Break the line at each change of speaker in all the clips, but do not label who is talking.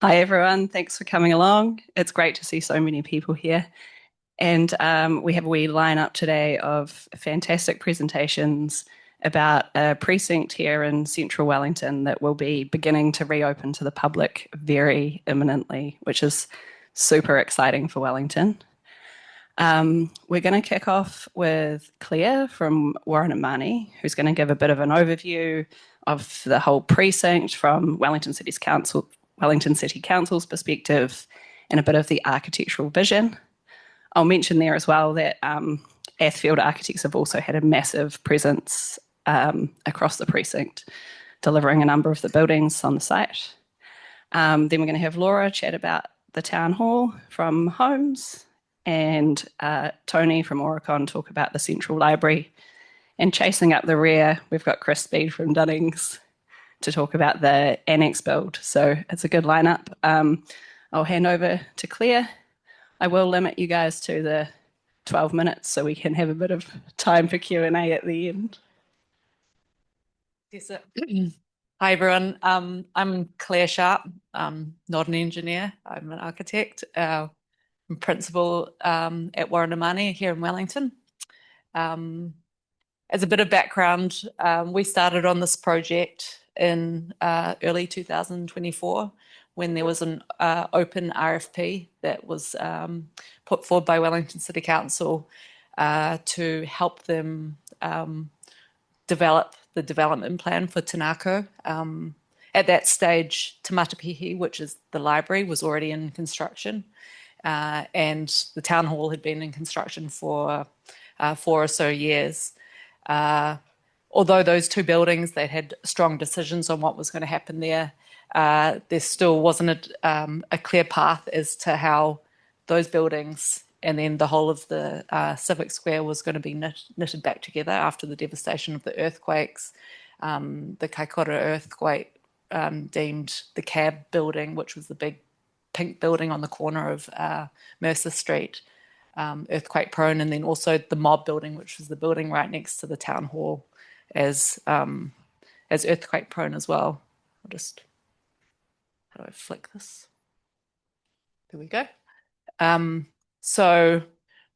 Hi everyone, thanks for coming along. It's great to see so many people here. And we have a wee lineup today of fantastic presentations about a precinct here in central Wellington that will be beginning to reopen to the public very imminently, which is super exciting for Wellington. We're going to kick off with Claire from Whānganui, who's going to give a bit of an overview of the whole precinct from Wellington City Council's perspective, and a bit of the architectural vision. I'll mention there as well that Athfield Architects have also had a massive presence across the precinct, delivering a number of the buildings on the site. Then we're going to have Laura chat about the town hall from Homes, and Tony from Oricon talk about the central library. And chasing up the rear, we've got Chris Speed from Dunnings to talk about the annex build. So it's a good lineup. I'll hand over to Claire. I will limit you guys to the 12 minutes so we can have a bit of time for Q&A at the end.
Yes, hi everyone. I'm Claire Sharp. I'm not an engineer. I'm an architect. I'm principal at Whare here in Wellington. As a bit of background, we started on this project in early 2024 when there was an open RFP that was put forward by Wellington City Council to help them develop the development plan for Te Ngākau. At that stage, Te Matapihi, which is the library, was already in construction, and the town hall had been in construction for 4 or so years. Although those two buildings, they had strong decisions on what was going to happen there, there still wasn't a clear path as to how those buildings and then the whole of the Civic Square was going to be knitted back together after the devastation of the earthquakes. The Kaikoura earthquake deemed the cab building, which was the big pink building on the corner of Mercer Street, earthquake prone, and then also the mob building, which was the building right next to the town hall, as earthquake prone as well. How do I flick this? There we go. So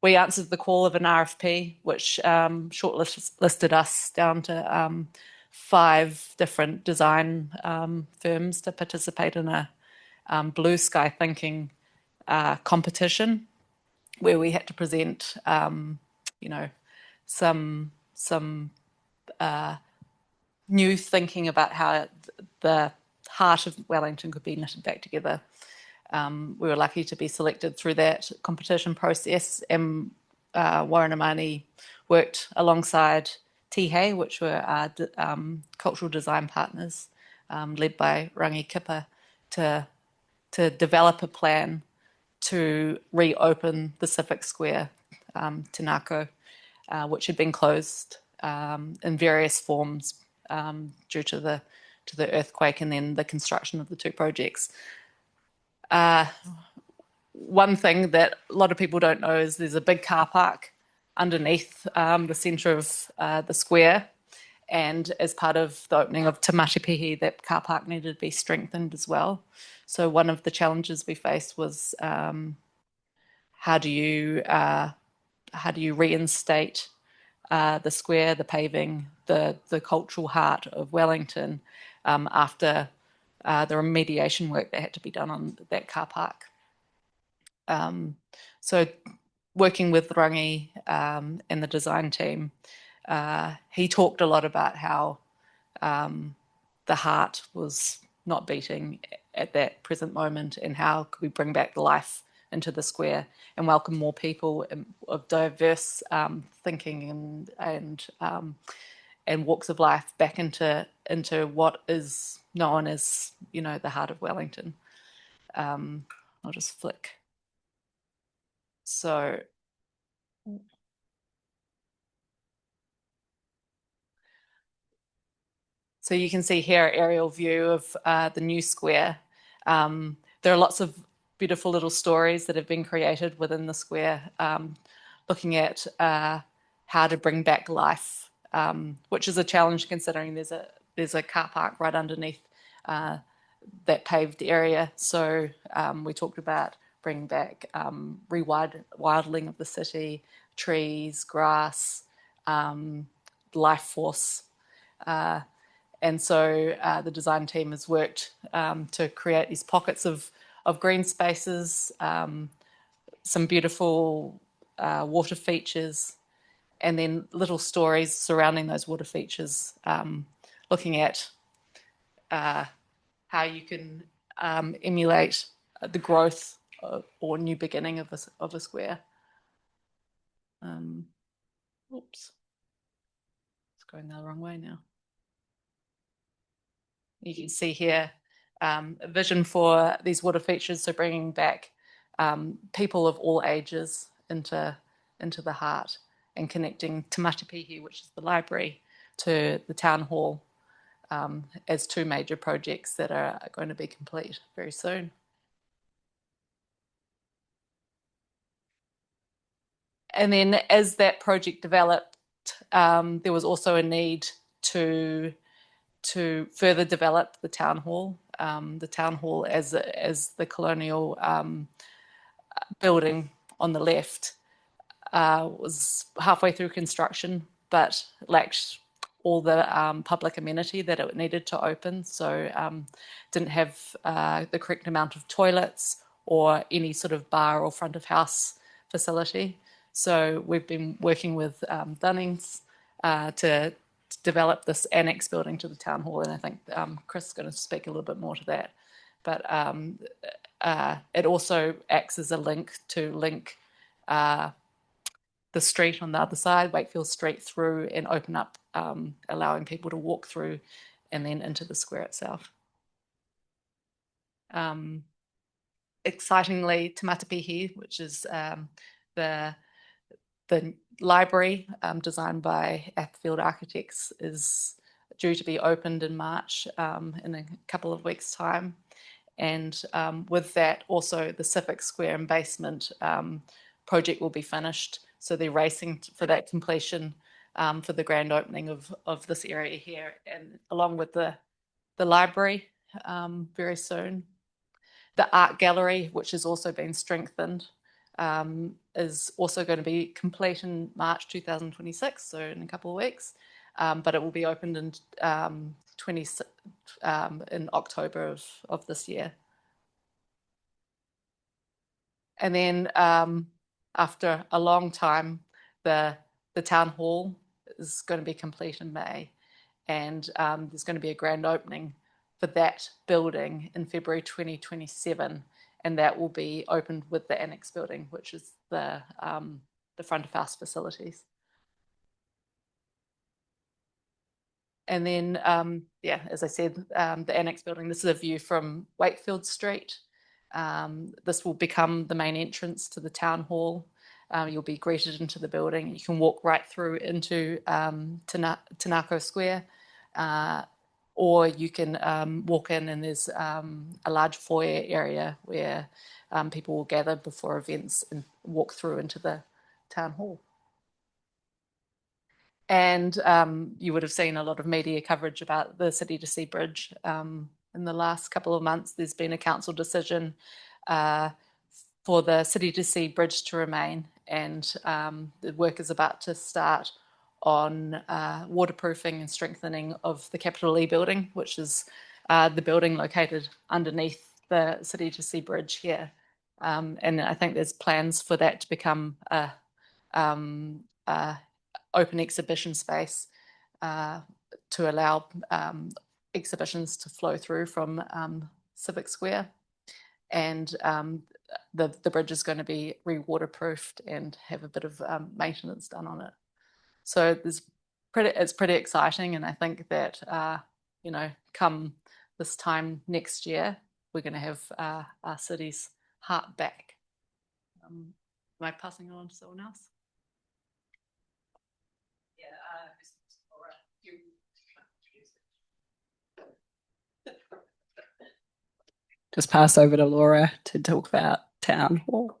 we answered the call of an RFP, which shortlisted us down to 5 different design firms to participate in a blue sky thinking competition, where we had to present, some new thinking about how the heart of Wellington could be knitted back together. We were lucky to be selected through that competition process, and Whānganui worked alongside Tihe, which were our cultural design partners, led by Rangi Kippa, to develop a plan to reopen the Civic Square, Te Ngākau, which had been closed in various forms due to the earthquake and then the construction of the 2 projects. One thing that a lot of people don't know is there's a big car park underneath the centre of the square, and as part of the opening of Te Matapihi, that car park needed to be strengthened as well. So one of the challenges we faced was how do you reinstate the square, the paving, the cultural heart of Wellington after the remediation work that had to be done on that car park. So working with Rangi and the design team, he talked a lot about how the heart was not beating at that present moment, and how could we bring back the life into the square and welcome more people of diverse thinking and walks of life back into what is known as, the heart of Wellington. I'll just flick. So you can see here an aerial view of the new square. There are lots of beautiful little stories that have been created within the square, looking at how to bring back life, which is a challenge considering there's a car park right underneath that paved area. So we talked about bringing back rewilding of the city, trees, grass, life force. And so the design team has worked to create these pockets of green spaces, some beautiful water features, and then little stories surrounding those water features, looking at how you can emulate the growth or new beginning of a square. Oops, it's going the wrong way now. You can see here a vision for these water features, so bringing back people of all ages into the heart and connecting Te Matapihi, which is the library, to the town hall as two major projects that are going to be complete very soon. And then as that project developed, there was also a need to further develop the town hall. The town hall as the colonial building on the left was halfway through construction, but lacked all the public amenity that it needed to open. So didn't have the correct amount of toilets or any sort of bar or front of house facility. So we've been working with Dunnings to develop this annex building to the town hall, and I think Chris is going to speak a little bit more to that. But it also acts as a link the street on the other side, Wakefield Street, through and open up, allowing people to walk through and then into the square itself. Excitingly, Te Matapihi, which is the library designed by Athfield Architects, is due to be opened in March in a couple of weeks' time. And with that, also the Civic Square and basement project will be finished. So they're racing for that completion for the grand opening of this area here, and along with the library very soon. The art gallery, which has also been strengthened, is also going to be complete in March 2026, so in a couple of weeks. But it will be opened in October of this year. And then after a long time, the town hall is going to be complete in May, and there's going to be a grand opening for that building in February 2027, and that will be opened with the annex building, which is the front of house facilities. And then, as I said, the annex building, this is a view from Wakefield Street. This will become the main entrance to the town hall. You'll be greeted into the building. You can walk right through into Te Ngākau Square, or you can walk in, and there's a large foyer area where people will gather before events and walk through into the town hall. And you would have seen a lot of media coverage about the City to Sea Bridge. In the last couple of months, there's been a council decision for the City to Sea Bridge to remain, and the work is about to start on waterproofing and strengthening of the Capital E building, which is the building located underneath the City to Sea Bridge here. And I think there's plans for that to become a open exhibition space to allow exhibitions to flow through from Civic Square. And the bridge is going to be re-waterproofed and have a bit of maintenance done on it. So it's pretty exciting, and I think that come this time next year, we're going to have our city's heart back. Am I passing it on to someone else?
Just pass over to Laura to talk about town hall.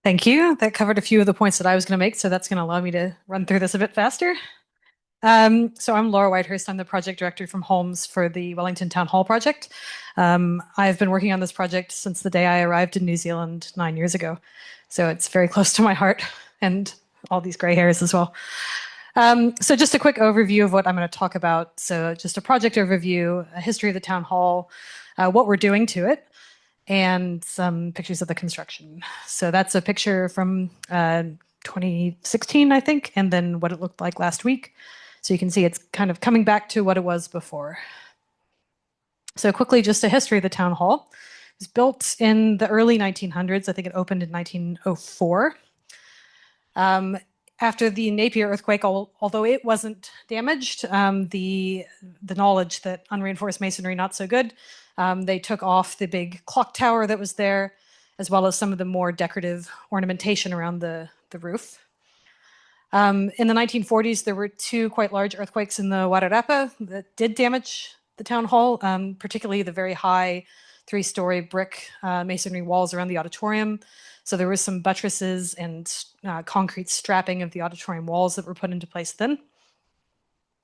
Thank you. That covered a few of the points that I was going to make, so that's going to allow me to run through this a bit faster. So I'm Laura Whitehurst. I'm the project director from Holmes for the Wellington Town Hall project. I've been working on this project since the day I arrived in New Zealand 9 years ago. So it's very close to my heart and all these gray hairs as well. So just a quick overview of what I'm going to talk about. So just a project overview, a history of the town hall, what we're doing to it, and some pictures of the construction. So that's a picture from 2016, I think, and then what it looked like last week. So you can see it's kind of coming back to what it was before. So quickly, just a history of the town hall. It was built in the early 1900s. I think it opened in 1904. After the Napier earthquake, although it wasn't damaged, the knowledge that unreinforced masonry not so good, they took off the big clock tower that was there, as well as some of the more decorative ornamentation around the roof. In the 1940s, there were two quite large earthquakes in the Wairarapa that did damage the town hall, particularly the very high 3-story brick masonry walls around the auditorium. So there was some buttresses and concrete strapping of the auditorium walls that were put into place then.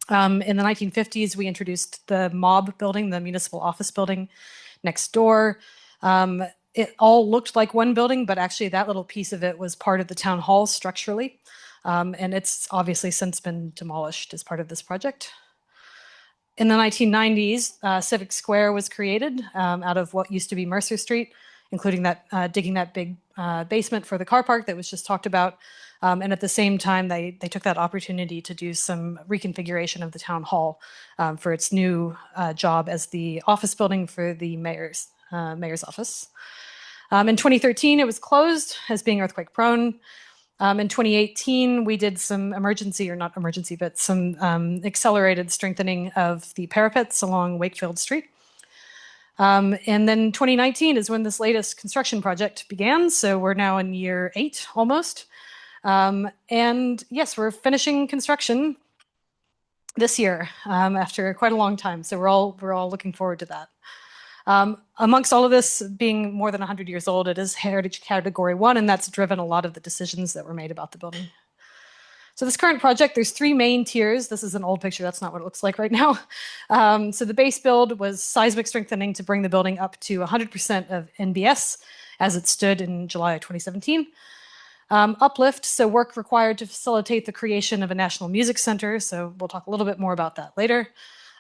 In the 1950s, we introduced the MOB building, the municipal office building next door. It all looked like one building, but actually that little piece of it was part of the town hall structurally. And it's obviously since been demolished as part of this project. In the 1990s, Civic Square was created out of what used to be Mercer Street, including that digging that big basement for the car park that was just talked about. And at the same time, they took that opportunity to do some reconfiguration of the town hall for its new job as the office building for the mayor's office. In 2013, it was closed as being earthquake prone. In 2018, we did some some accelerated strengthening of the parapets along Wakefield Street. And then 2019 is when this latest construction project began. So we're now in year 8 almost. And yes, we're finishing construction this year after quite a long time. So we're all looking forward to that. Amongst all of this being more than 100 years old, it is Heritage Category 1, and that's driven a lot of the decisions that were made about the building. So this current project, there's 3 main tiers. This is an old picture. That's not what it looks like right now. So the base build was seismic strengthening to bring the building up to 100% of NBS as it stood in July of 2017. Uplift, so work required to facilitate the creation of a national music center. So we'll talk a little bit more about that later.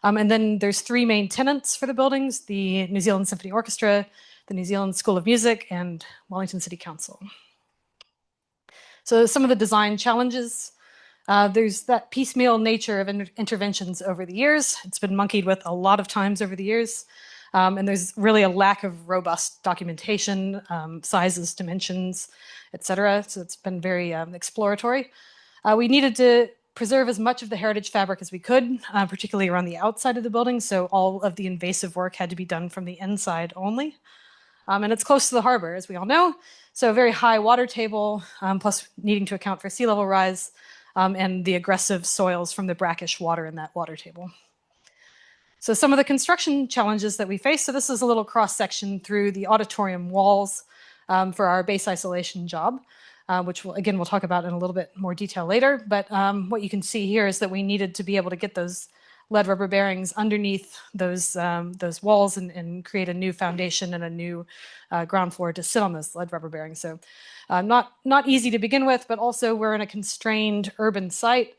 And then there's 3 main tenants for the buildings, the New Zealand Symphony Orchestra, the New Zealand School of Music, and Wellington City Council. So some of the design challenges, there's that piecemeal nature of interventions over the years. It's been monkeyed with a lot of times over the years. And there's really a lack of robust documentation, sizes, dimensions, etc. So it's been very exploratory. We needed to preserve as much of the heritage fabric as we could, particularly around the outside of the building. So all of the invasive work had to be done from the inside only. And it's close to the harbor, as we all know. So a very high water table, plus needing to account for sea level rise and the aggressive soils from the brackish water in that water table. So some of the construction challenges that we face, so this is a little cross section through the auditorium walls for our base isolation job. Which we'll talk about in a little bit more detail later. But what you can see here is that we needed to be able to get those lead rubber bearings underneath those walls and create a new foundation and a new ground floor to sit on those lead rubber bearings. So not easy to begin with, but also we're in a constrained urban site.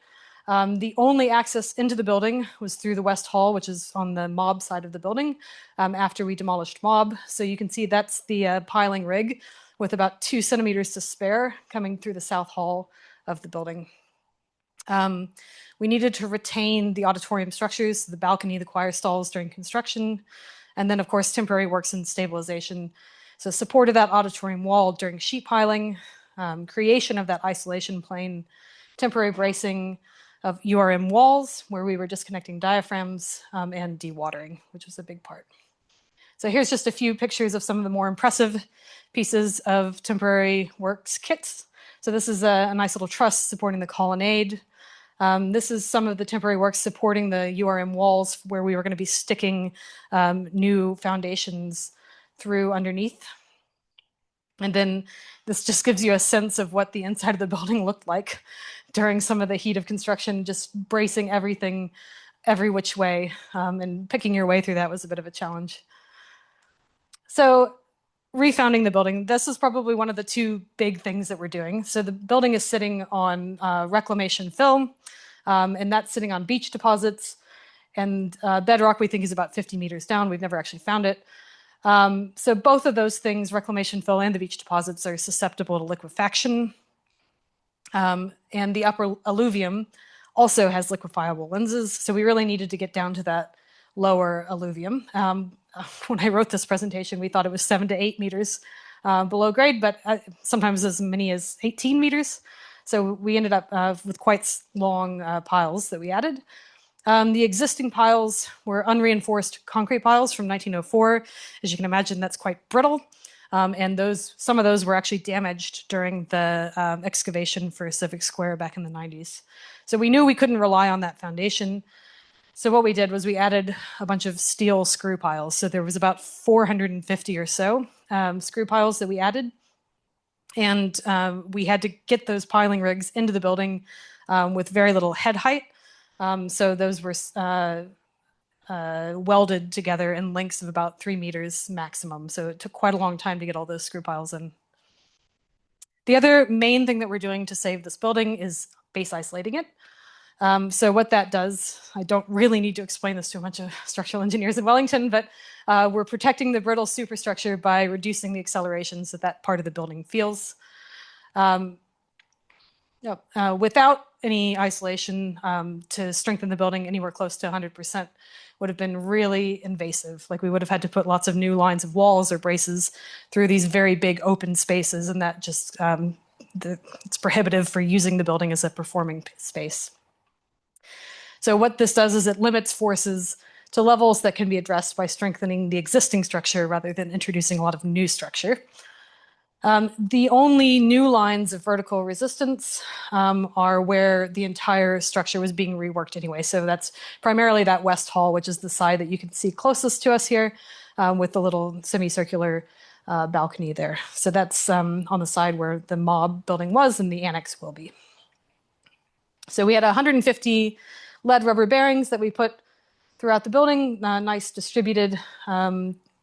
The only access into the building was through the West Hall, which is on the MOB side of the building, after we demolished MOB. So you can see that's the piling rig with about 2 centimeters to spare coming through the South Hall of the building. We needed to retain the auditorium structures, the balcony, the choir stalls during construction, and then of course temporary works and stabilization. So support of that auditorium wall during sheet piling, creation of that isolation plane, temporary bracing of URM walls where we were disconnecting diaphragms, and dewatering, which was a big part. So here's just a few pictures of some of the more impressive pieces of temporary works kits. So this is a nice little truss supporting the colonnade. This is some of the temporary works supporting the URM walls where we were going to be sticking new foundations through underneath. And then this just gives you a sense of what the inside of the building looked like during some of the heat of construction, just bracing everything every which way, and picking your way through that was a bit of a challenge. So refounding the building, this is probably one of the two big things that we're doing. So the building is sitting on reclamation fill, and that's sitting on beach deposits. And bedrock we think is about 50 meters down. We've never actually found it. So both of those things, reclamation fill and the beach deposits, are susceptible to liquefaction. And the upper alluvium also has liquefiable lenses. So we really needed to get down to that lower alluvium. When I wrote this presentation, we thought it was 7 to 8 meters below grade, but sometimes as many as 18 meters. So we ended up with quite long piles that we added. The existing piles were unreinforced concrete piles from 1904. As you can imagine, that's quite brittle. And some of those were actually damaged during the excavation for Civic Square back in the 90s. So we knew we couldn't rely on that foundation. So what we did was we added a bunch of steel screw piles. So there was about 450 or so screw piles that we added. And we had to get those piling rigs into the building with very little head height. So those were welded together in lengths of about 3 meters maximum. So it took quite a long time to get all those screw piles in. The other main thing that we're doing to save this building is base isolating it. So what that does, I don't really need to explain this to a bunch of structural engineers in Wellington, but we're protecting the brittle superstructure by reducing the accelerations that part of the building feels. Without any isolation, to strengthen the building anywhere close to 100% would have been really invasive. Like we would have had to put lots of new lines of walls or braces through these very big open spaces, and that just, it's prohibitive for using the building as a performing space. So what this does is it limits forces to levels that can be addressed by strengthening the existing structure rather than introducing a lot of new structure. The only new lines of vertical resistance are where the entire structure was being reworked anyway. So that's primarily that west hall, which is the side that you can see closest to us here, with the little semicircular balcony there. So that's on the side where the mob building was and the annex will be. So we had 150 lead rubber bearings that we put throughout the building, nice distributed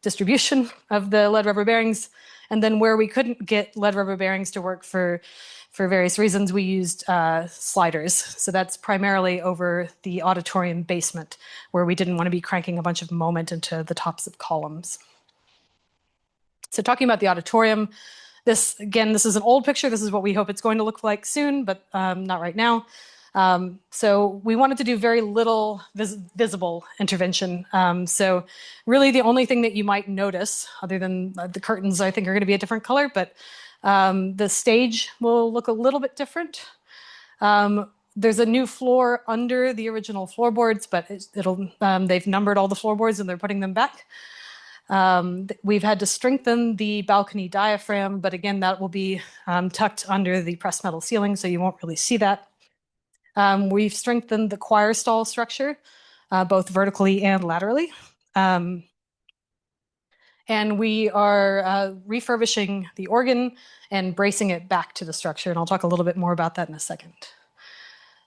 distribution of the lead rubber bearings. And then where we couldn't get lead rubber bearings to work for various reasons, we used sliders. So that's primarily over the auditorium basement, where we didn't want to be cranking a bunch of moment into the tops of columns. So talking about the auditorium, this is an old picture. This is what we hope it's going to look like soon, but not right now. So we wanted to do very little visible intervention. So really the only thing that you might notice, other than the curtains I think are going to be a different color, but the stage will look a little bit different. There's a new floor under the original floorboards, but they've numbered all the floorboards and they're putting them back. We've had to strengthen the balcony diaphragm, but again, that will be tucked under the pressed metal ceiling, so you won't really see that. We've strengthened the choir stall structure, both vertically and laterally. And we are refurbishing the organ and bracing it back to the structure. And I'll talk a little bit more about that in a second.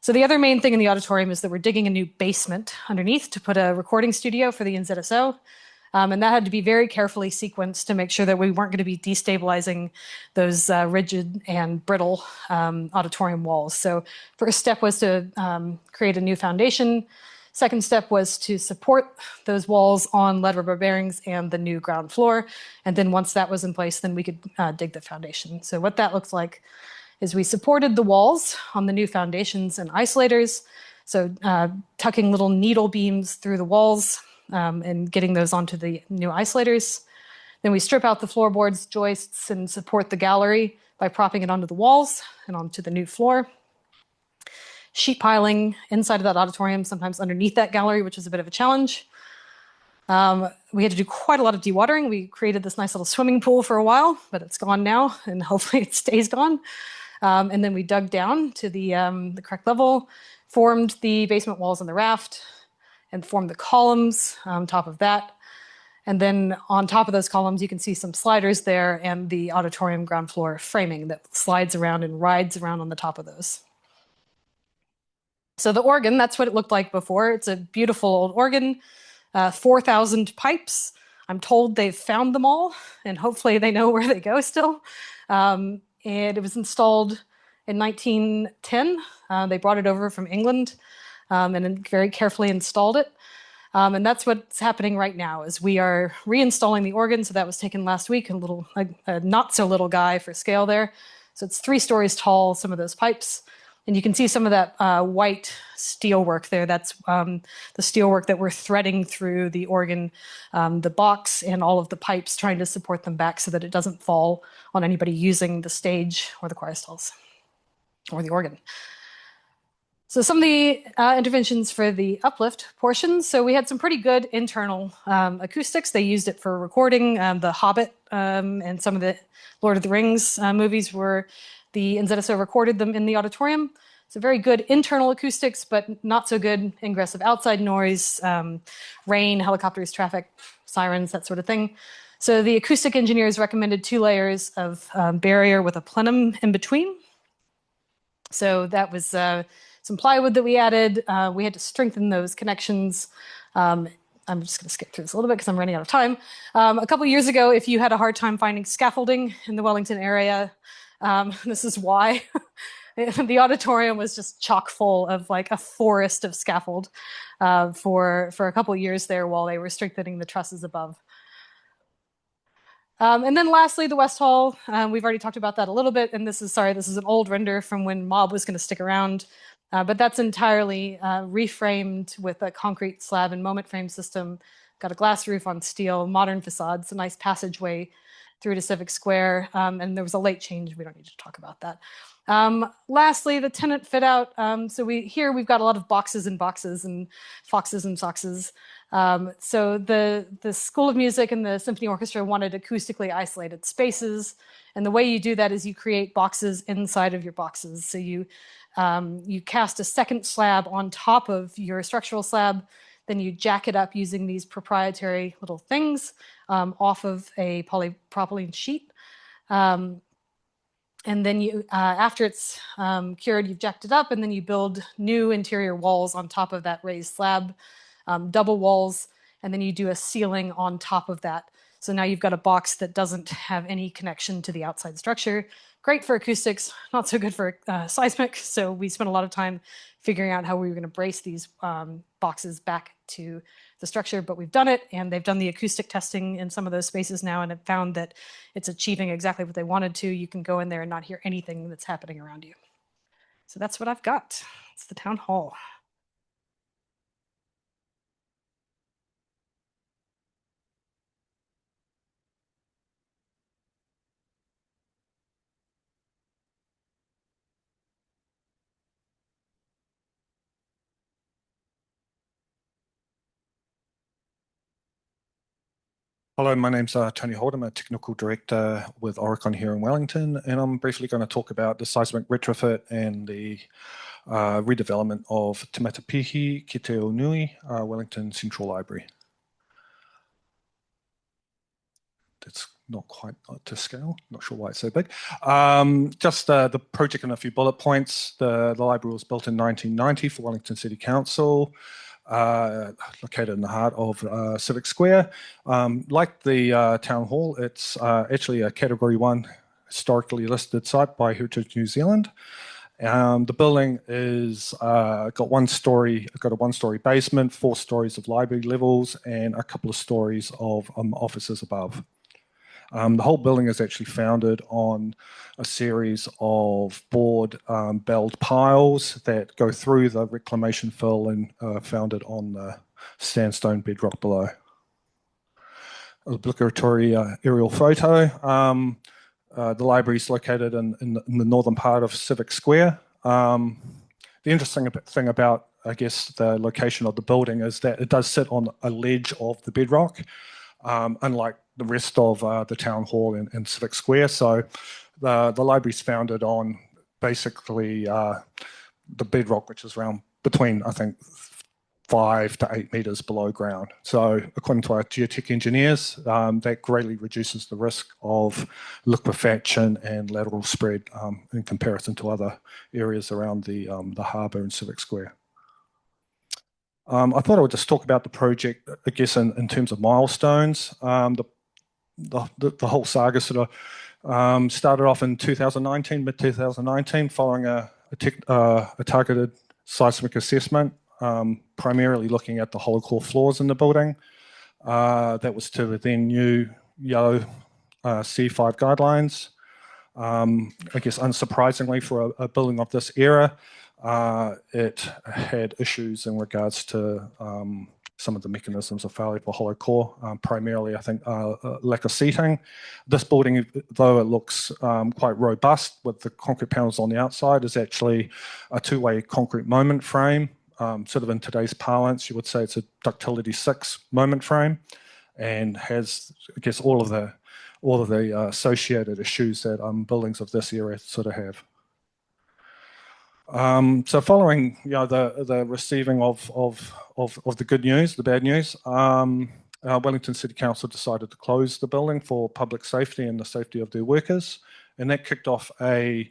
So the other main thing in the auditorium is that we're digging a new basement underneath to put a recording studio for the NZSO. And that had to be very carefully sequenced to make sure that we weren't going to be destabilizing those rigid and brittle auditorium walls. So first step was to create a new foundation. Second step was to support those walls on lead rubber bearings and the new ground floor. And then once that was in place, then we could dig the foundation. So what that looks like is we supported the walls on the new foundations and isolators. So tucking little needle beams through the walls, and getting those onto the new isolators. Then we strip out the floorboards, joists, and support the gallery by propping it onto the walls and onto the new floor. Sheet piling inside of that auditorium, sometimes underneath that gallery, which is a bit of a challenge. We had to do quite a lot of dewatering. We created this nice little swimming pool for a while, but it's gone now, and hopefully it stays gone. And then we dug down to the correct level, formed the basement walls on the raft, and formed the columns on top of that. And then on top of those columns, you can see some sliders there and the auditorium ground floor framing that slides around and rides around on the top of those. So the organ, that's what it looked like before. It's a beautiful old organ, 4,000 pipes. I'm told they've found them all, and hopefully they know where they go still. And it was installed in 1910. They brought it over from England and then very carefully installed it. And that's what's happening right now, is we are reinstalling the organ. So that was taken last week, a not so little guy for scale there. So it's 3 stories tall, some of those pipes. And you can see some of that white steel work there. That's the steel work that we're threading through the organ, the box, and all of the pipes, trying to support them back so that it doesn't fall on anybody using the stage or the choir stalls or the organ. So some of the interventions for the uplift portions. So we had some pretty good internal acoustics. They used it for recording The Hobbit and some of the Lord of the Rings movies were the NZSO recorded them in the auditorium. So very good internal acoustics, but not so good ingress of outside noise, rain, helicopters, traffic, sirens, that sort of thing. So the acoustic engineers recommended 2 layers of barrier with a plenum in between. So that was some plywood that we added. We had to strengthen those connections. I'm just going to skip through this a little bit because I'm running out of time. A couple years ago, if you had a hard time finding scaffolding in the Wellington area, this is why. The auditorium was just chock full of like a forest of scaffold for a couple of years there while they were strengthening the trusses above. And then lastly, the West Hall. We've already talked about that a little bit, and this is an old render from when Mob was going to stick around. But that's entirely reframed with a concrete slab and moment frame system. Got a glass roof on steel, modern facades, a nice passageway through to Civic Square, and there was a late change. We don't need to talk about that. Lastly, the tenant fit out. So we've got a lot of boxes and boxes and foxes and soxes. So the School of Music and the Symphony Orchestra wanted acoustically isolated spaces. And the way you do that is you create boxes inside of your boxes. So you cast a second slab on top of your structural slab, then you jack it up using these proprietary little things off of a polypropylene sheet. And then you, after it's cured, you've jacked it up, and then you build new interior walls on top of that raised slab, double walls, and then you do a ceiling on top of that. So now you've got a box that doesn't have any connection to the outside structure. Great for acoustics, not so good for seismic. So we spent a lot of time figuring out how we were going to brace these boxes back to the structure, but we've done it, and they've done the acoustic testing in some of those spaces now and have found that it's achieving exactly what they wanted to. You can go in there and not hear anything that's happening around you. So that's what I've got. It's the town hall.
Hello, my name's Tony Holt. I'm a technical director with Oricon here in Wellington, and I'm briefly going to talk about the seismic retrofit and the redevelopment of Te Matapihi ki te Ao Nui, Wellington Central Library. That's not quite to scale, not sure why it's so big. Just the project in a few bullet points. The library was built in 1990 for Wellington City Council. Located in the heart of Civic Square. Like the town hall, it's actually a Category 1 historically listed site by Heritage New Zealand. The building is got a one-story basement, 4 stories of library levels, and a couple of stories of offices above. The whole building is actually founded on a series of board belled piles that go through the reclamation fill and founded on the sandstone bedrock below. Obligatory aerial photo. The library is located in the northern part of Civic Square. The interesting thing about, I guess, the location of the building is that it does sit on a ledge of the bedrock, unlike the rest of the town hall in Civic Square. So the library's founded on basically the bedrock, which is around between, I think, 5 to 8 metres below ground. So according to our geotech engineers, that greatly reduces the risk of liquefaction and lateral spread in comparison to other areas around the harbour and Civic Square. I thought I would just talk about the project, I guess, in terms of milestones. The whole saga sort of started off in 2019, mid-2019, following a targeted seismic assessment, primarily looking at the hollow core floors in the building. That was to the then new yellow C5 guidelines. I guess unsurprisingly for a building of this era, it had issues in regards to some of the mechanisms of failure for hollow core, primarily I think lack of seating. This building, though it looks quite robust with the concrete panels on the outside, is actually a two-way concrete moment frame. Sort of in today's parlance, you would say it's a ductility 6 moment frame, and has, I guess, all of the associated issues that buildings of this era sort of have. So following, the receiving of the good news, the bad news, Wellington City Council decided to close the building for public safety and the safety of their workers, and that kicked off I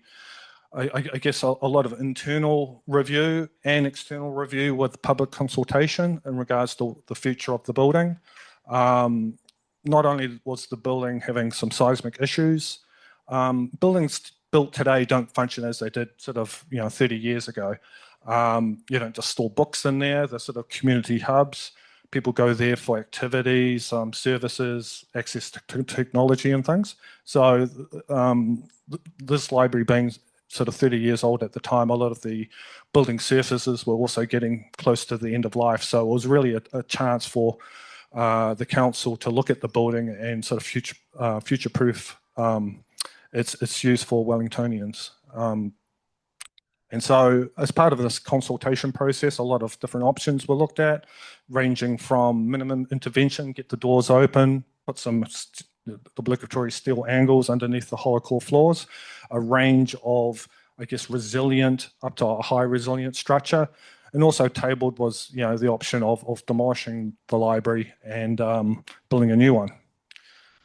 guess a lot of internal review and external review with public consultation in regards to the future of the building. Not only was the building having some seismic issues, buildings built today don't function as they did sort of 30 years ago. You don't just store books in there. They're sort of community hubs. People go there for activities, services, access to technology and things. So this library being sort of 30 years old at the time, a lot of the building surfaces were also getting close to the end of life. So it was really a chance for the council to look at the building and sort of future-proof its use for Wellingtonians. And so as part of this consultation process, a lot of different options were looked at, ranging from minimum intervention, get the doors open, put some obligatory steel angles underneath the hollow core floors, a range of, I guess, resilient up to a high resilient structure, and also tabled was the option of demolishing the library and building a new one.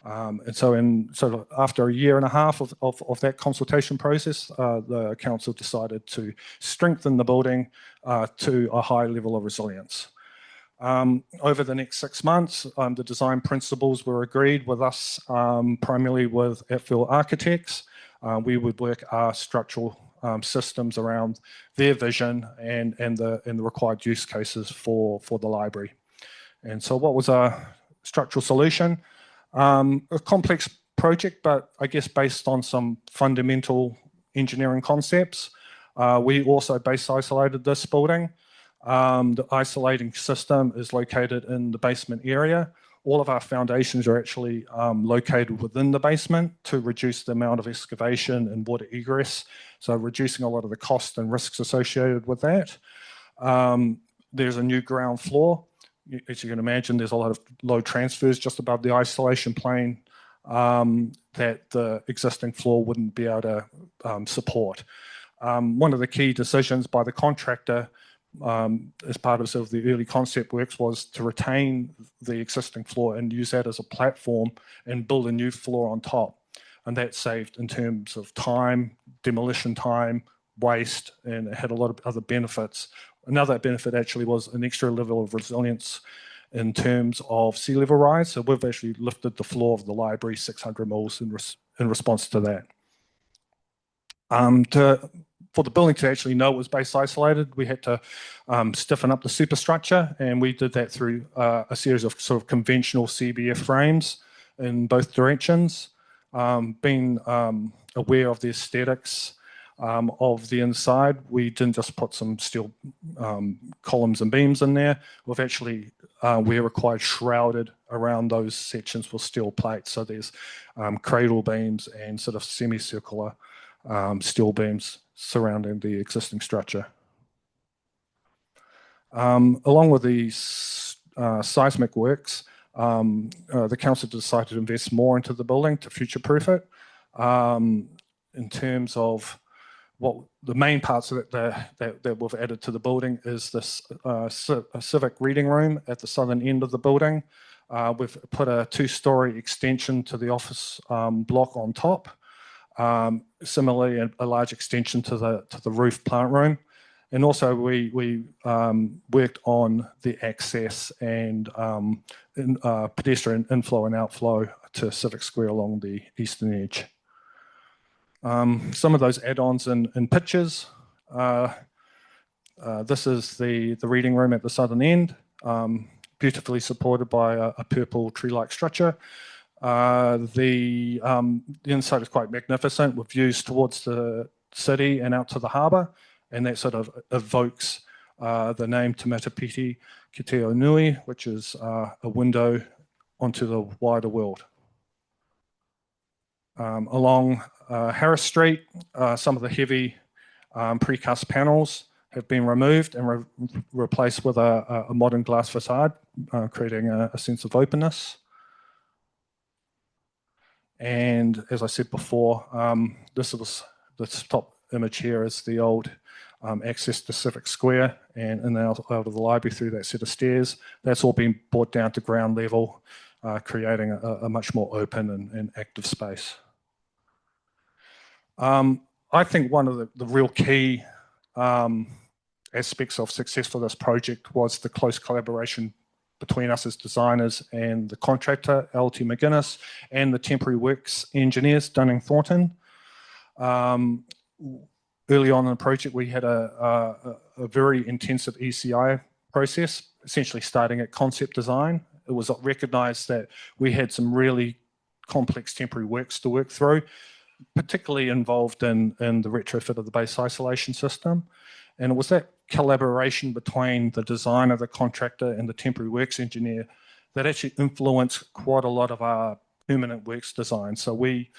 And so in sort of after a year and a half of that consultation process, the council decided to strengthen the building to a high level of resilience. Over the next 6 months, the design principles were agreed with us, primarily with at-field architects. We would work our structural systems around their vision and the required use cases for the library. And so what was our structural solution? A complex project, but I guess based on some fundamental engineering concepts. We also base isolated this building. The isolating system is located in the basement area. All of our foundations are actually located within the basement to reduce the amount of excavation and water egress, so reducing a lot of the costs and risks associated with that. There's a new ground floor. As you can imagine, there's a lot of load transfers just above the isolation plane that the existing floor wouldn't be able to support. One of the key decisions by the contractor as part of sort of the early concept works was to retain the existing floor and use that as a platform and build a new floor on top. And that saved in terms of time, demolition time, waste, and it had a lot of other benefits. Another benefit actually was an extra level of resilience in terms of sea level rise. So we've actually lifted the floor of the library 600 mils in response to that. For the building to actually know it was base isolated, we had to stiffen up the superstructure, and we did that through a series of sort of conventional CBF frames in both directions. Being aware of the aesthetics of the inside, we didn't just put some steel columns and beams in there. We've actually, we're required shrouded around those sections with steel plates. So there's cradle beams and sort of semicircular steel beams surrounding the existing structure. Along with these seismic works, the council decided to invest more into the building to future-proof it. In terms of what the main parts of it that we've added to the building is this civic reading room at the southern end of the building. We've put a 2-story extension to the office block on top. Similarly, a large extension to the roof plant room. And also we worked on the access and pedestrian inflow and outflow to Civic Square along the eastern edge. Some of those add-ons in pictures. This is the reading room at the southern end, beautifully supported by a purple tree-like structure. The inside is quite magnificent with views towards the city and out to the harbour, and that sort of evokes the name Te Matapihi ki te Ao Nui, which is a window onto the wider world. Along Harris Street, some of the heavy precast panels have been removed and replaced with a modern glass facade, creating a sense of openness. And as I said before, this top image here is the old access to Civic Square and out of the library through that set of stairs. That's all been brought down to ground level, creating a much more open and active space. I think one of the real key aspects of success for this project was the close collaboration between us as designers and the contractor, LT McGuinness, and the temporary works engineers, Dunning Thornton. Early on in the project, we had a very intensive ECI process, essentially starting at concept design. It was recognised that we had some really complex temporary works to work through, particularly involved in the retrofit of the base isolation system. And it was that collaboration between the designer, the contractor, and the temporary works engineer that actually influenced quite a lot of our permanent works design. So we,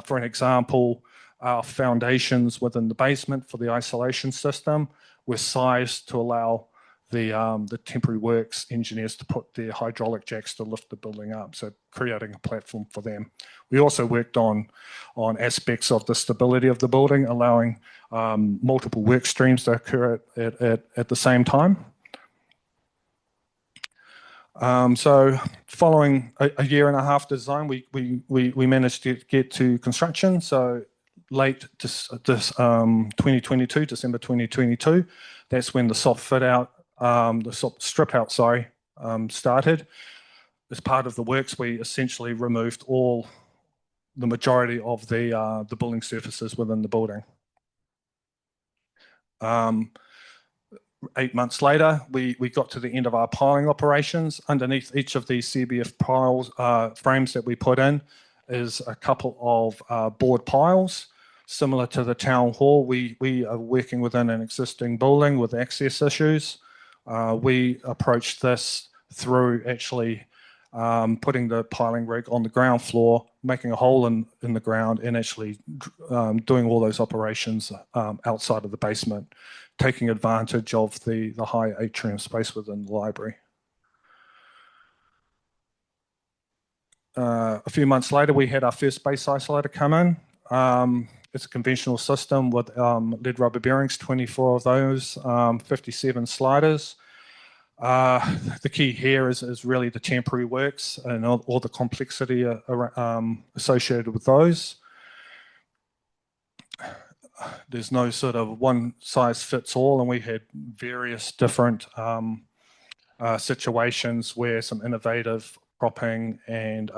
for an example, our foundations within the basement for the isolation system were sized to allow the temporary works engineers to put their hydraulic jacks to lift the building up, so creating a platform for them. We also worked on aspects of the stability of the building, allowing multiple work streams to occur at the same time. So following a year and a half design, we managed to get to construction. So late 2022, December 2022, that's when the soft fit out, the soft strip out, started. As part of the works, we essentially removed the majority of the building surfaces within the building. 8 months later, we got to the end of our piling operations. Underneath each of these CBF piles, frames that we put in is a couple of board piles. Similar to the town hall, we are working within an existing building with access issues. We approached this through actually putting the piling rig on the ground floor, making a hole in the ground, and actually doing all those operations outside of the basement, taking advantage of the high atrium space within the library. A few months later, we had our first base isolator come in. It's a conventional system with lead rubber bearings, 24 of those, 57 sliders. The key here is really the temporary works and all the complexity associated with those. There's no sort of one size fits all, and we had various different situations where some innovative propping and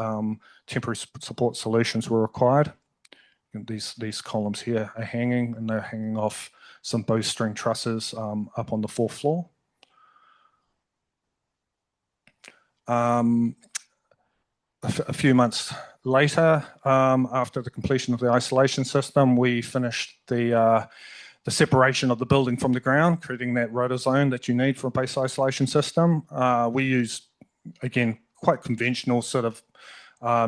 temporary support solutions were required. And these columns here are hanging, and they're hanging off some bowstring trusses up on the 4th floor. A few months later, after the completion of the isolation system, we finished the separation of the building from the ground, creating that rotor zone that you need for a base isolation system. We used, again, quite conventional sort of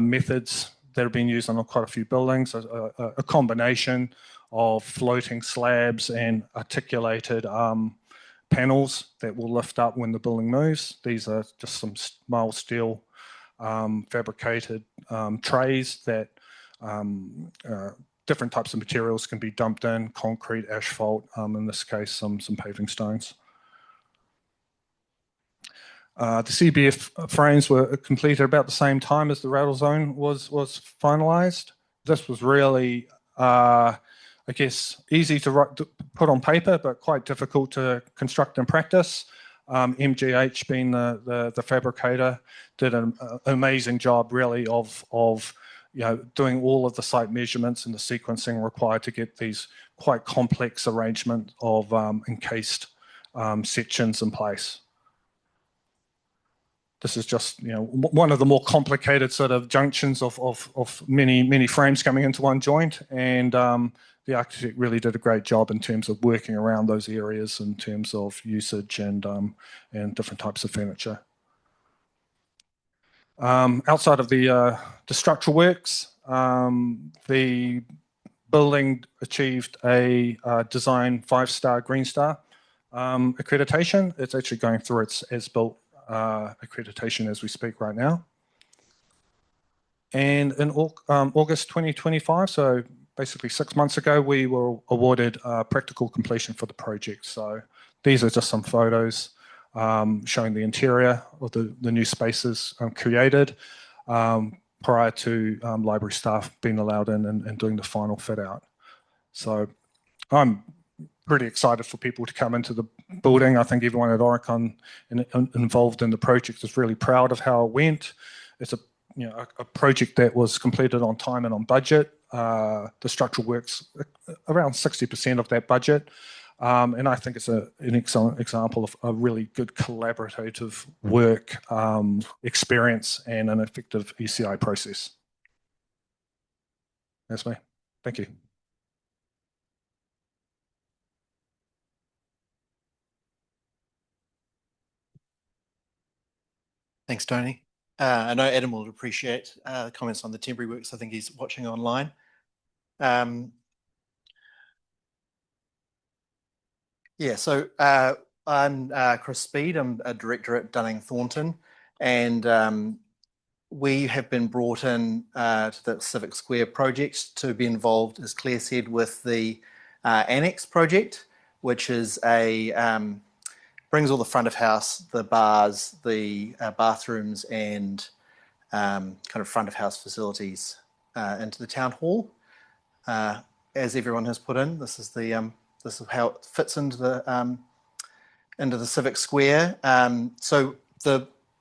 methods that have been used on quite a few buildings, a combination of floating slabs and articulated panels that will lift up when the building moves. These are just some mild steel fabricated trays that different types of materials can be dumped in: concrete, asphalt, in this case, some paving stones. The CBF frames were completed about the same time as the rattle zone was finalised. This was really, I guess, easy to put on paper, but quite difficult to construct in practice. MGH, being the fabricator, did an amazing job, really, of doing all of the site measurements and the sequencing required to get these quite complex arrangement of encased sections in place. This is just one of the more complicated sort of junctions of many frames coming into one joint, and the architect really did a great job in terms of working around those areas in terms of usage and different types of furniture. Outside of the structural works, the building achieved a design 5-star Green Star accreditation. It's actually going through its as-built accreditation as we speak right now. And in August 2025, so basically 6 months ago, we were awarded practical completion for the project. So these are just some photos showing the interior of the new spaces created prior to library staff being allowed in and doing the final fit out. So I'm pretty excited for people to come into the building. I think everyone at Oricon involved in the project is really proud of how it went. It's a project that was completed on time and on budget. The structural works around 60% of that budget. And I think it's an excellent example of a really good collaborative work experience and an effective ECI process. That's me. Thank you.
Thanks, Tony. I know Adam will appreciate the comments on the temporary works. I think he's watching online. So I'm Chris Speed. I'm a director at Dunning Thornton, and we have been brought in to the Civic Square project to be involved, as Claire said, with the Annex project, which is brings all the front of house, the bars, the bathrooms, and kind of front of house facilities into the town hall. As everyone has put in, this is how it fits into the Civic Square. So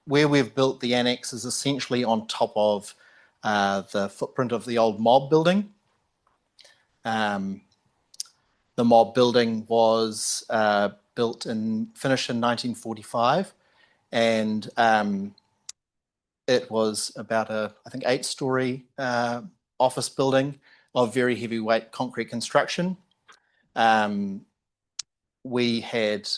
where we've built the annex is essentially on top of the footprint of the old mob building. The mob building was finished in 1945, and it was about I think 8-story office building of very heavyweight concrete construction. We had,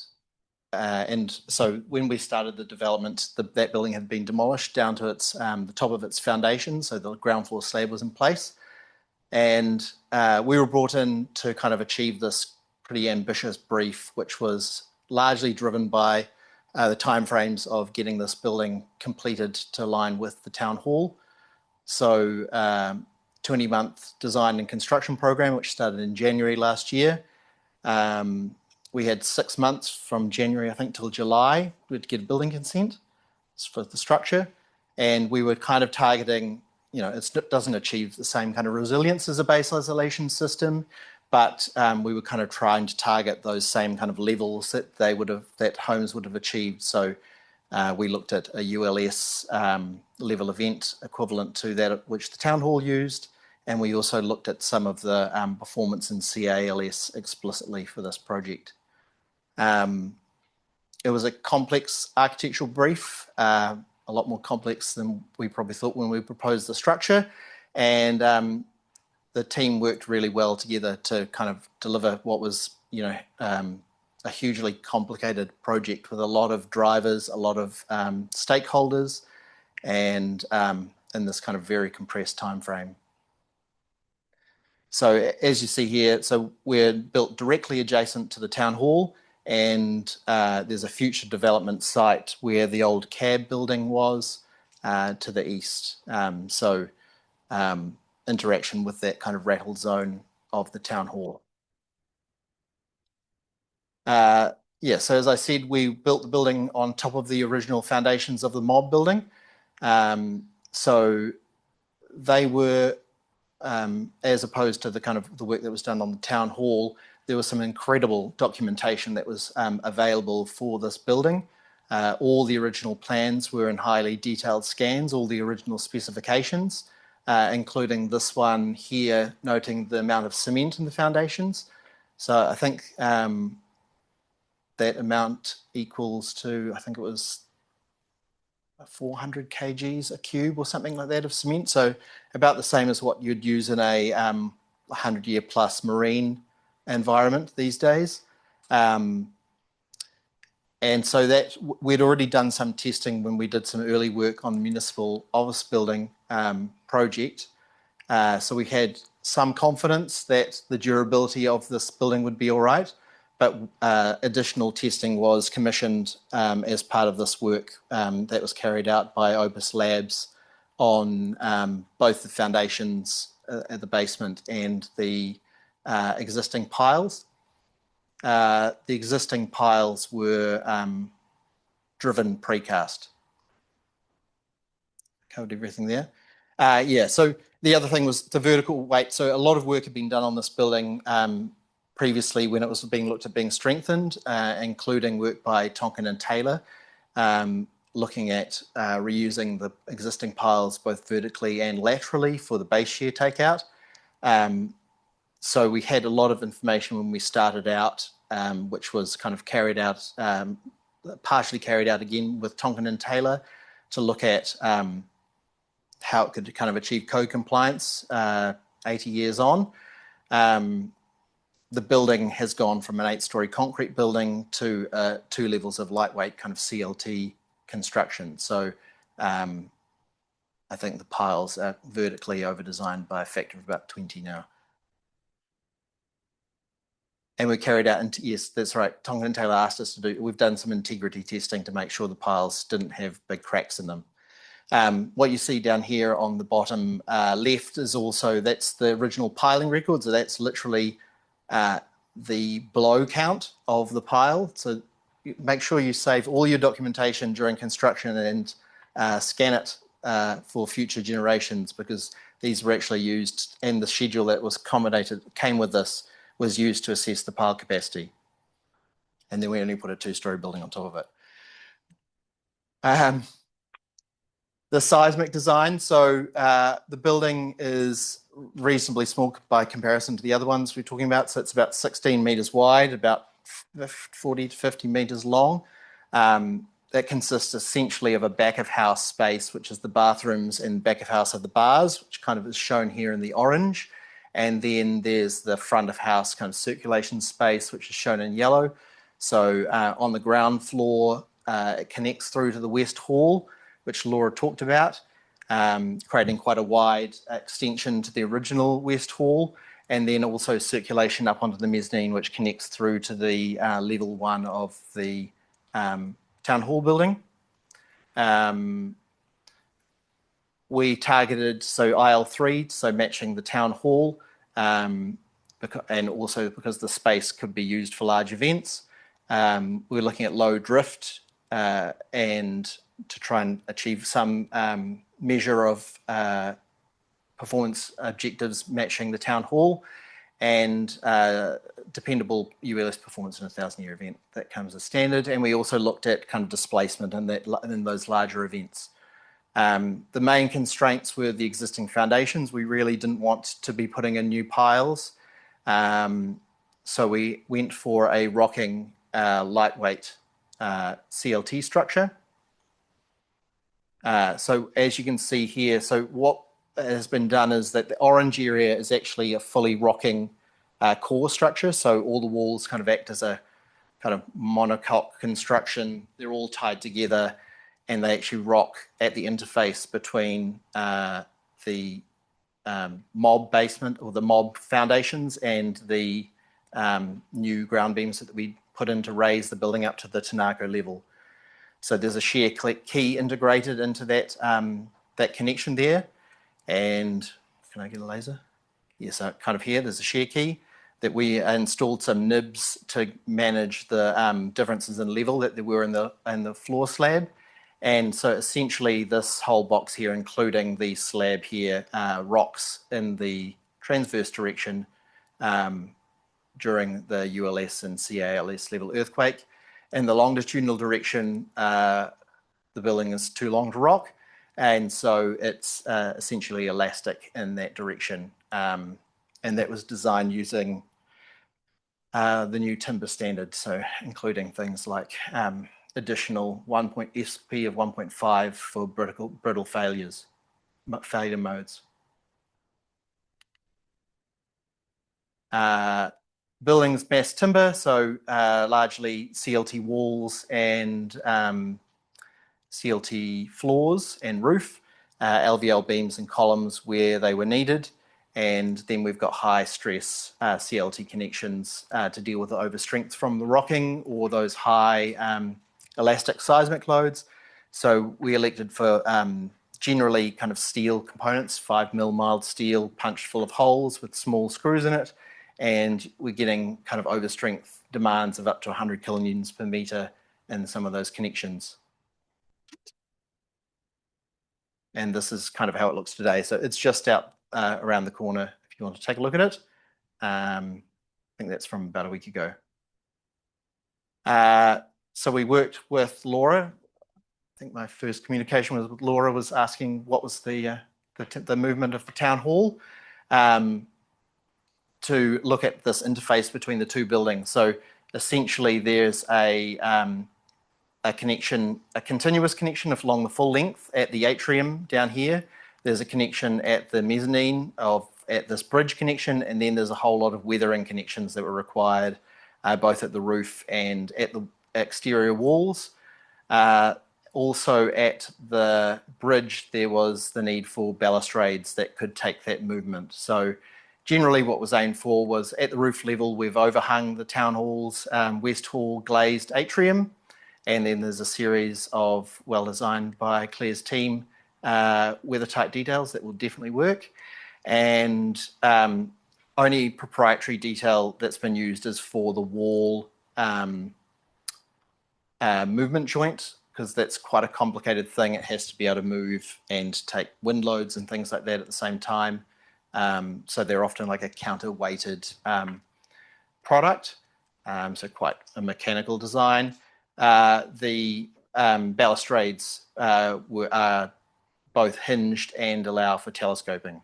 and so when we started the development, that building had been demolished down to the top of its foundation, so the ground floor slab was in place. And we were brought in to kind of achieve this pretty ambitious brief, which was largely driven by the timeframes of getting this building completed to align with the town hall. So 20-month design and construction program, which started in January last year. We had 6 months from January, I think, till July to get building consent for the structure. And we were kind of targeting, it doesn't achieve the same kind of resilience as a base isolation system, but we were kind of trying to target those same kind of levels that homes would have achieved. So we looked at a ULS level event equivalent to that which the town hall used, and we also looked at some of the performance in CALS explicitly for this project. It was a complex architectural brief, a lot more complex than we probably thought when we proposed the structure, and the team worked really well together to kind of deliver what was, a hugely complicated project with a lot of drivers, a lot of stakeholders, and in this kind of very compressed time frame. So as you see here, so we're built directly adjacent to the town hall, and there's a future development site where the old cab building was to the east. interaction with that kind of rattle zone of the town hall. Yeah, so as I said, we built the building on top of the original foundations of the mob building. So they were, as opposed to the kind of the work that was done on the town hall, there was some incredible documentation that was available for this building. All the original plans were in highly detailed scans, all the original specifications, including this one here, noting the amount of cement in the foundations. So I think that amount equals to, I think it was 400 kgs a cube or something like that of cement. So about the same as what you'd use in a 100-year plus marine environment these days. And so that we'd already done some testing when we did some early work on the municipal office building project. So we had some confidence that the durability of this building would be all right. But additional testing was commissioned as part of this work that was carried out by Opus Labs on both the foundations at the basement and the existing piles. The existing piles were driven precast. Covered everything there. Yeah, so the other thing was the vertical weight. So a lot of work had been done on this building previously when it was being looked at being strengthened, including work by Tonkin and Taylor, looking at reusing the existing piles both vertically and laterally for the base shear takeout. So we had a lot of information when we started out, which was kind of carried out, partially carried out again with Tonkin and Taylor to look at how it could kind of achieve code compliance 80 years on. The building has gone from an 8-story concrete building to 2 levels of lightweight kind of CLT construction. So I think the piles are vertically over-designed by a factor of about 20 now. And we carried out, yes, that's right, Tonkin and Taylor asked us to do, we've done some integrity testing to make sure the piles didn't have big cracks in them. What you see down here on the bottom left is also, that's the original piling record. So that's literally the blow count of the pile. So make sure you save all your documentation during construction and scan it for future generations, because these were actually used, and the schedule that was accommodated, came with this, was used to assess the pile capacity. And then we only put a 2-story building on top of it. The seismic design, so the building is reasonably small by comparison to the other ones we're talking about. So it's about 16 metres wide, about 40 to 50 metres long. That consists essentially of a back of house space, which is the bathrooms, and back of house of the bars, which kind of is shown here in the orange. And then there's the front of house kind of circulation space, which is shown in yellow. So on the ground floor, it connects through to the West Hall, which Laura talked about, creating quite a wide extension to the original West Hall, and then also circulation up onto the mezzanine, which connects through to the level 1 of the Town Hall building. We targeted, so aisle 3, so matching the Town Hall, and also because the space could be used for large events. We're looking at low drift and to try and achieve some measure of performance objectives matching the Town Hall, and dependable ULS performance in a 1,000-year event. That comes as standard. And we also looked at kind of displacement in those larger events. The main constraints were the existing foundations. We really didn't want to be putting in new piles. So we went for a rocking lightweight CLT structure. So as you can see here, so what has been done is that the orange area is actually a fully rocking core structure. So all the walls kind of act as a kind of monocoque construction. They're all tied together, and they actually rock at the interface between the mob basement or the mob foundations and the new ground beams that we put in to raise the building up to the Te Ngākau level. So there's a shear key integrated into that, that connection there. And can I get a laser? Yes, so kind of here, there's a share key that we installed some nibs to manage the differences in level that there were in the floor slab. And so essentially this whole box here, including the slab here, rocks in the transverse direction during the ULS and CALS level earthquake. In the longitudinal direction, the building is too long to rock, and so it's essentially elastic in that direction. And that was designed using the new timber standard, so including things like additional SP of 1.5 for brittle failure modes. Buildings mass timber, so largely CLT walls and CLT floors and roof, LVL beams and columns where they were needed, and then we've got high stress CLT connections to deal with the overstrength from the rocking or those high elastic seismic loads. So we elected for generally kind of steel components, 5mm mild steel punched full of holes with small screws in it, and we're getting kind of overstrength demands of up to 100 kilonewtons per meter in some of those connections. And this is kind of how it looks today. So it's just out around the corner if you want to take a look at it. I think that's from about a week ago. So we worked with Laura. I think my first communication was with Laura, was asking what was the movement of the town hall, to look at this interface between the two buildings. So essentially there's a connection, a continuous connection along the full length at the atrium down here. There's a connection at the mezzanine at this bridge connection, and then there's a whole lot of weathering connections that were required both at the roof and at the exterior walls. Also at the bridge, there was the need for balustrades that could take that movement. So generally what was aimed for was at the roof level, we've overhung the town hall's west hall glazed atrium, and then there's a series of, well designed by Claire's team, weather-tight details that will definitely work. And only proprietary detail that's been used is for the wall movement joint, because that's quite a complicated thing. It has to be able to move and take wind loads and things like that at the same time. So they're often like a counterweighted product, so quite a mechanical design. The balustrades are both hinged and allow for telescoping.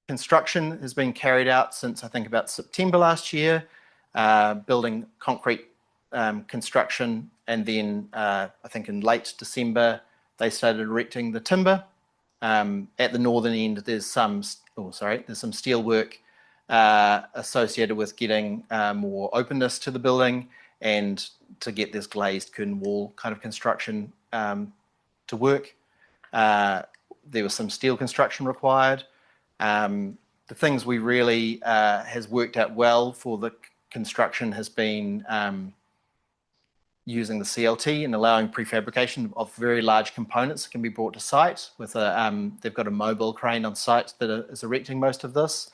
Construction has been carried out since I think about September last year, building concrete construction, and then I think in late December they started erecting the timber. At the northern end there's some steel work associated with getting more openness to the building and to get this glazed curtain wall kind of construction to work. There was some steel construction required. The things we really has worked out well for the construction has been using the CLT and allowing prefabrication of very large components that can be brought to site with they've got a mobile crane on site that is erecting most of this.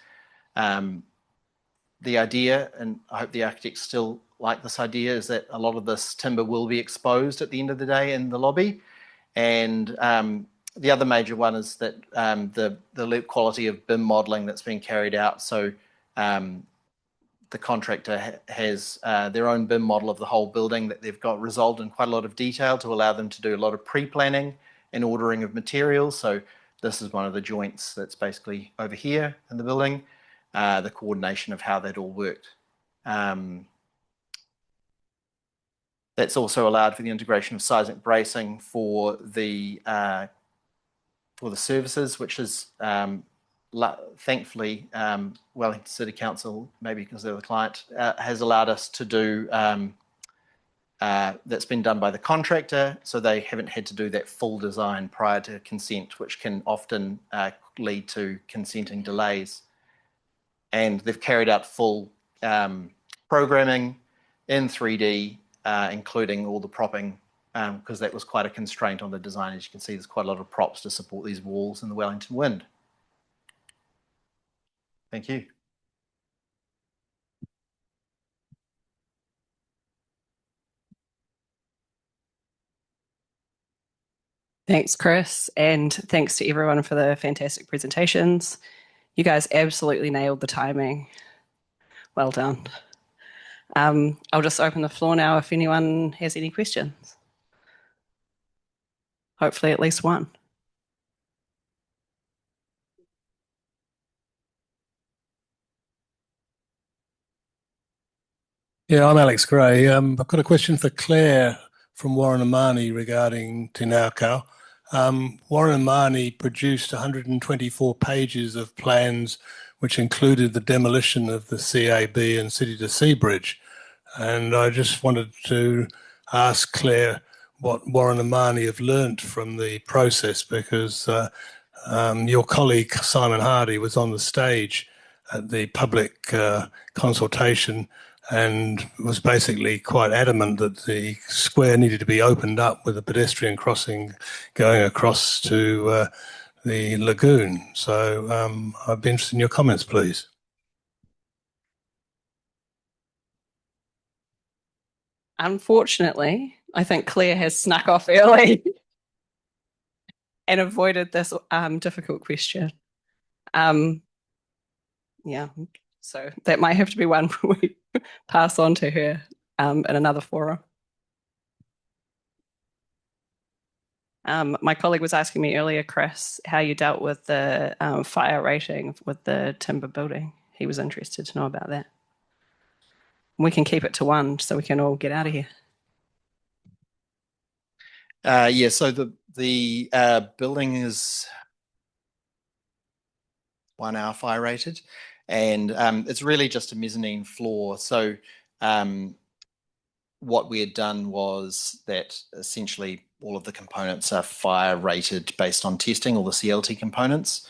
The idea, and I hope the architects still like this idea, is that a lot of this timber will be exposed at the end of the day in the lobby. And the other major one is that the quality of BIM modelling that's been carried out. So the contractor has their own BIM model of the whole building that they've got resolved in quite a lot of detail to allow them to do a lot of pre-planning and ordering of materials. So this is one of the joints that's basically over here in the building, the coordination of how that all worked. That's also allowed for the integration of seismic bracing for the services, which is thankfully Wellington City Council, maybe because they're the client, has allowed us to do, that's been done by the contractor, so they haven't had to do that full design prior to consent, which can often lead to consenting delays. And they've carried out full programming in 3D, including all the propping because that was quite a constraint on the design. As you can see, there's quite a lot of props to support these walls in the Wellington wind. Thank you.
Thanks, Chris, and thanks to everyone for the fantastic presentations. You guys absolutely nailed the timing. Well done. I'll just open the floor now if anyone has any questions. Hopefully at least one.
Yeah, I'm Alex Gray. I've got a question for Claire from Warren and Marnie regarding Te Ngākau. Warren and Marnie produced 124 pages of plans which included the demolition of the CAB and City to Sea Bridge. And I just wanted to ask Claire what Warren and Marnie have learnt from the process, because your colleague Simon Hardy was on the stage at the public consultation and was basically quite adamant that the square needed to be opened up with a pedestrian crossing going across to the lagoon. So I'd be interested in your comments, please.
Unfortunately, I think Claire has snuck off early and avoided this difficult question. Yeah, so that might have to be one we pass on to her in another forum. My colleague was asking me earlier, Chris, how you dealt with the fire rating with the timber building. He was interested to know about that. We can keep it to 1 so we can all get out of here.
Yeah, so the building is 1 hour fire rated, and it's really just a mezzanine floor. So what we had done was that essentially all of the components are fire rated based on testing, all the CLT components.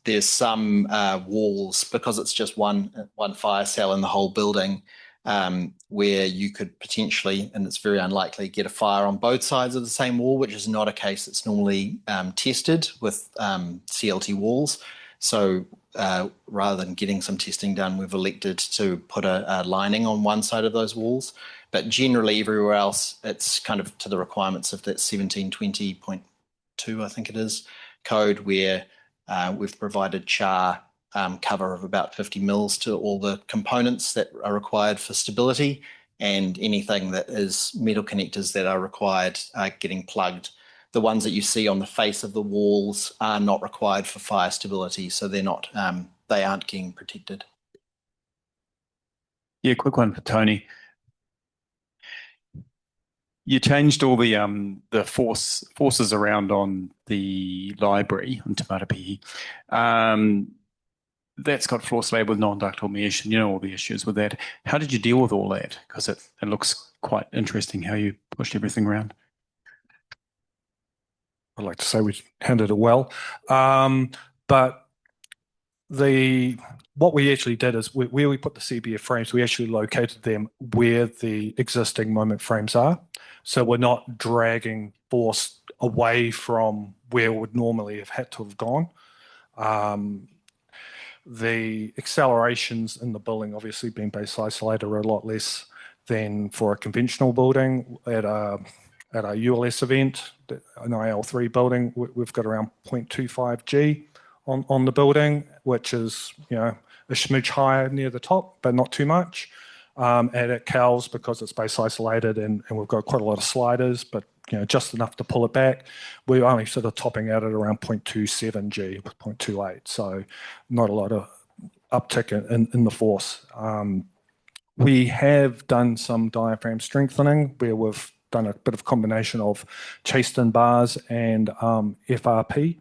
There's some walls, because it's just one fire cell in the whole building, where you could potentially, and it's very unlikely, get a fire on both sides of the same wall, which is not a case that's normally tested with CLT walls. So rather than getting some testing done, we've elected to put a lining on one side of those walls. But generally everywhere else, it's kind of to the requirements of that 1720.2, I think it is, code, where we've provided char cover of about 50 mils to all the components that are required for stability, and anything that is metal connectors that are required are getting plugged. The ones that you see on the face of the walls are not required for fire stability, so they're not, they aren't getting protected.
Yeah, quick one for Tony. You changed all the forces around on the library on Te Matapihi. That's got floor slab with non-ductile mesh, and you know all the issues with that. How did you deal with all that? Because it looks quite interesting how you pushed everything around.
I'd like to say we handled it well, but what we actually did is where we put the CBF frames, we actually located them where the existing moment frames are. So we're not dragging force away from where it would normally have had to have gone. The accelerations in the building, obviously being base isolated, are a lot less than for a conventional building. At a ULS event, an IL3 building, we've got around 0.25 G on the building, which is, you know, a smidge higher near the top, but not too much. And at CALS, because it's base isolated and we've got quite a lot of sliders, but you know, just enough to pull it back, we're only sort of topping out at around 0.27 G, 0.28. So not a lot of uptick in the force. We have done some diaphragm strengthening where we've done a bit of combination of chased-in bars and FRP.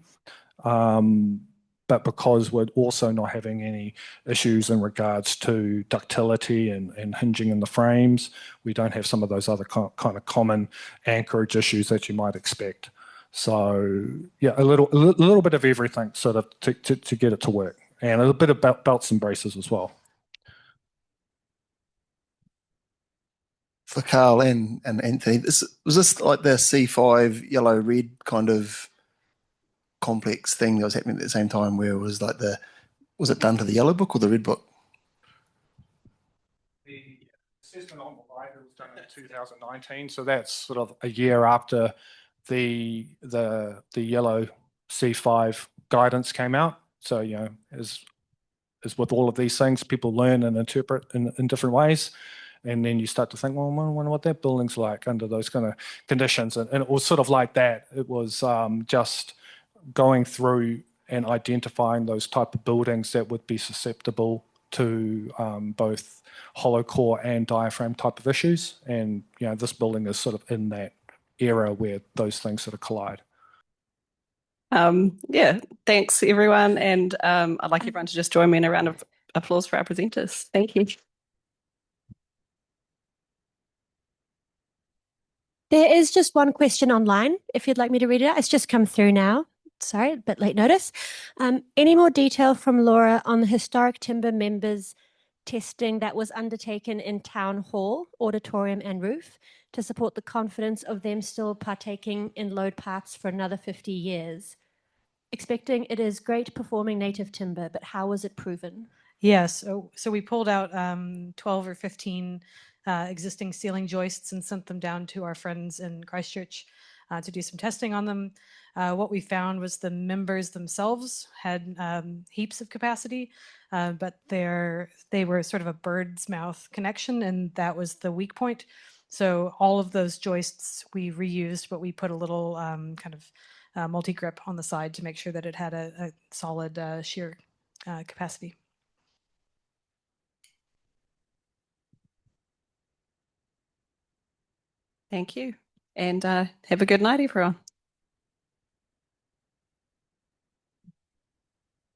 But because we're also not having any issues in regards to ductility and hinging in the frames, we don't have some of those other kind of common anchorage issues that you might expect. So yeah, a little bit of everything sort of to get it to work, and a bit of belts and braces as well.
for Carl and Anthony, was this like the C5 yellow red kind of complex thing that was happening at the same time, where it was like was it done to the yellow book or the red book?
The assessment on the library was done in 2019, so that's sort of a year after the yellow C5 guidance came out. So, you know, as with all of these things, people learn and interpret in different ways. And then you start to think, well, I wonder what that building's like under those kind of conditions. And it was sort of like that. It was just going through and identifying those type of buildings that would be susceptible to both hollow core and diaphragm type of issues. And, you know, this building is sort of in that era where those things sort of collide.
Yeah, thanks everyone. And I'd like everyone to just join me in a round of applause for our presenters. Thank you.
There is just one question online, if you'd like me to read it out. It's just come through now. Sorry, a bit late notice. Any more detail from Laura on the historic timber members testing that was undertaken in Town Hall, auditorium and roof to support the confidence of them still partaking in load parts for another 50 years? Expecting it is great performing native timber, but how was it proven?
Yes, so we pulled out 12 or 15 existing ceiling joists and sent them down to our friends in Christchurch to do some testing on them. What we found was the members themselves had heaps of capacity, but they were sort of a bird's mouth connection, and that was the weak point. So all of those joists we reused, but we put a little kind of multi-grip on the side to make sure that it had a solid shear capacity.
Thank you. And have a good night, everyone.